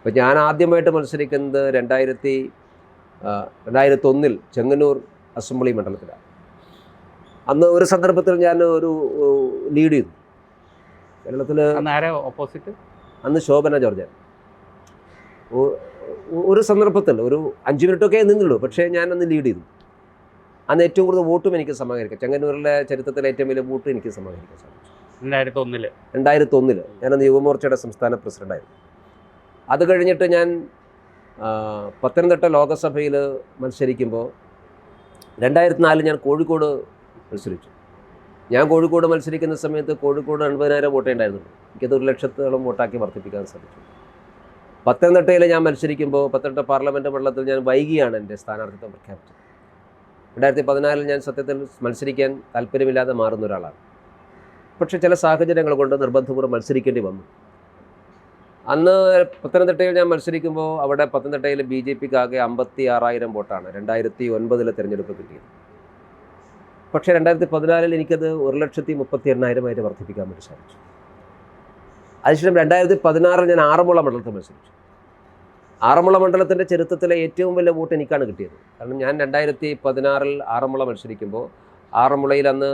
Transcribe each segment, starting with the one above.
അപ്പോൾ ഞാൻ ആദ്യമായിട്ട് മത്സരിക്കുന്നത് 2001 ചെങ്ങന്നൂർ അസംബ്ലി മണ്ഡലത്തിലാണ്. അന്ന് ഒരു സന്ദർഭത്തിൽ ഞാൻ ഒരു ലീഡ് ചെയ്തു കേരളത്തിൽ. ഓപ്പോസിറ്റ് അന്ന് ശോഭന ജോർജ്. ഒരു സന്ദർഭത്തിൽ ഒരു 5 മിനിറ്റൊക്കെ നിന്നുള്ളൂ, പക്ഷേ ഞാനന്ന് ലീഡ് ചെയ്തു. അന്ന് ഏറ്റവും കൂടുതൽ വോട്ടും എനിക്ക് സമാഹരിക്കാം, ചെങ്ങന്നൂരിലെ ചരിത്രത്തിലെ ഏറ്റവും വലിയ വോട്ടും എനിക്ക് സമാഹരിക്കാൻ സാധിച്ചു. 2001 ഞാനന്ന് യുവമോർച്ചയുടെ സംസ്ഥാന പ്രസിഡൻ്റായിരുന്നു. അത് കഴിഞ്ഞിട്ട് ഞാൻ പത്തനംതിട്ട ലോകസഭയിൽ മത്സരിക്കുമ്പോൾ 2004 ഞാൻ കോഴിക്കോട് മത്സരിച്ചു. ഞാൻ കോഴിക്കോട് മത്സരിക്കുന്ന സമയത്ത് കോഴിക്കോട് 80,000 വോട്ടേ ഉണ്ടായിരുന്നുള്ളൂ. എനിക്കത് 1,00,000-ഓളം വോട്ടാക്കി വർദ്ധിപ്പിക്കാൻ സാധിച്ചു. പത്തനംതിട്ടയിൽ ഞാൻ മത്സരിക്കുമ്പോൾ പത്തനംതിട്ട പാർലമെൻറ്റ് മണ്ഡലത്തിൽ ഞാൻ വൈകിയാണ് എൻ്റെ സ്ഥാനാർത്ഥിത്വം പ്രഖ്യാപിച്ചത്. 2014 ഞാൻ സത്യത്തിൽ മത്സരിക്കാൻ താല്പര്യമില്ലാതെ മാറുന്ന ഒരാളാണ്. പക്ഷേ ചില സാഹചര്യങ്ങൾ കൊണ്ട് നിർബന്ധപൂർവ്വം മത്സരിക്കേണ്ടി വന്നു. അന്ന് പത്തനംതിട്ടയിൽ ഞാൻ മത്സരിക്കുമ്പോൾ അവിടെ പത്തനംതിട്ടയിൽ BJPക്ക് ആകെ 56,000 വോട്ടാണ് 2009 തിരഞ്ഞെടുപ്പ് കിട്ടിയത്. പക്ഷേ 2014 എനിക്കത് 1,38,000 വർദ്ധിപ്പിക്കാൻ വേണ്ടി സാധിച്ചു. അതിനുശേഷം 2016 ഞാൻ ആറന്മുള മണ്ഡലത്തിൽ മത്സരിച്ചു. ആറന്മുള മണ്ഡലത്തിൻ്റെ ചരിത്രത്തിലെ ഏറ്റവും വലിയ വോട്ട് എനിക്കാണ് കിട്ടിയത്. കാരണം ഞാൻ 2016 ആറന്മുള മത്സരിക്കുമ്പോൾ ആറന്മുളയിൽ അന്ന്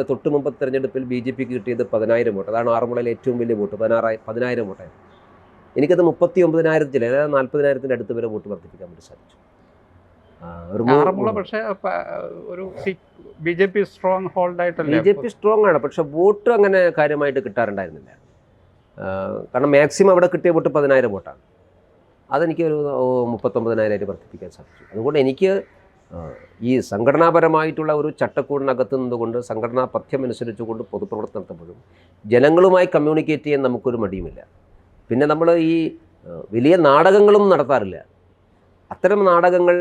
തൊട്ട് മുമ്പ് തിരഞ്ഞെടുപ്പിൽ BJPക്ക് കിട്ടിയത് 10,000 വോട്ട്. അതാണ് ആറന്മുളയിലെ ഏറ്റവും വലിയ വോട്ട്, 10,000 വോട്ടായിരുന്നു. എനിക്കത് 39,000 അതായത് 40,000 അടുത്ത് വരെ വോട്ട് വർദ്ധിപ്പിക്കാൻ വേണ്ടി സാധിച്ചു. പക്ഷേ ഒരു BJP സ്ട്രോങ് ഹോൾഡായിട്ടല്ലേ? BJP സ്ട്രോങ് ആണ്, പക്ഷേ വോട്ട് അങ്ങനെ കാര്യമായിട്ട് കിട്ടാറുണ്ടായിരുന്നില്ല. കാരണം മാക്സിമം അവിടെ കിട്ടിയ വോട്ട് 10,000 വോട്ടാണ്. അതെനിക്ക് ഒരു 39,000 വർദ്ധിപ്പിക്കാൻ സാധിച്ചു. അതുകൊണ്ട് എനിക്ക് ഈ സംഘടനാപരമായിട്ടുള്ള ഒരു ചട്ടക്കൂടിനകത്ത് നിന്നുകൊണ്ട് സംഘടനാ പഥ്യം അനുസരിച്ചുകൊണ്ട് പൊതുപ്രവർത്തനം നടത്തുമ്പോഴും ജനങ്ങളുമായി കമ്മ്യൂണിക്കേറ്റ് ചെയ്യാൻ നമുക്കൊരു മടിയുമില്ല. പിന്നെ നമ്മൾ ഈ വലിയ നാടകങ്ങളും നടത്താറില്ല. അത്തരം നാടകങ്ങൾ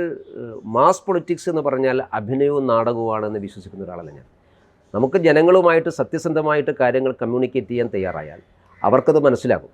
മാസ് പൊളിറ്റിക്സ് എന്ന് പറഞ്ഞാൽ അഭിനയവും നാടകവുമാണെന്ന് വിശ്വസിക്കുന്ന ഒരാളല്ല ഞാൻ. നമുക്ക് ജനങ്ങളുമായിട്ട് സത്യസന്ധമായിട്ട് കാര്യങ്ങൾ കമ്മ്യൂണിക്കേറ്റ് ചെയ്യാൻ തയ്യാറായാൽ അവർക്കത് മനസ്സിലാകും.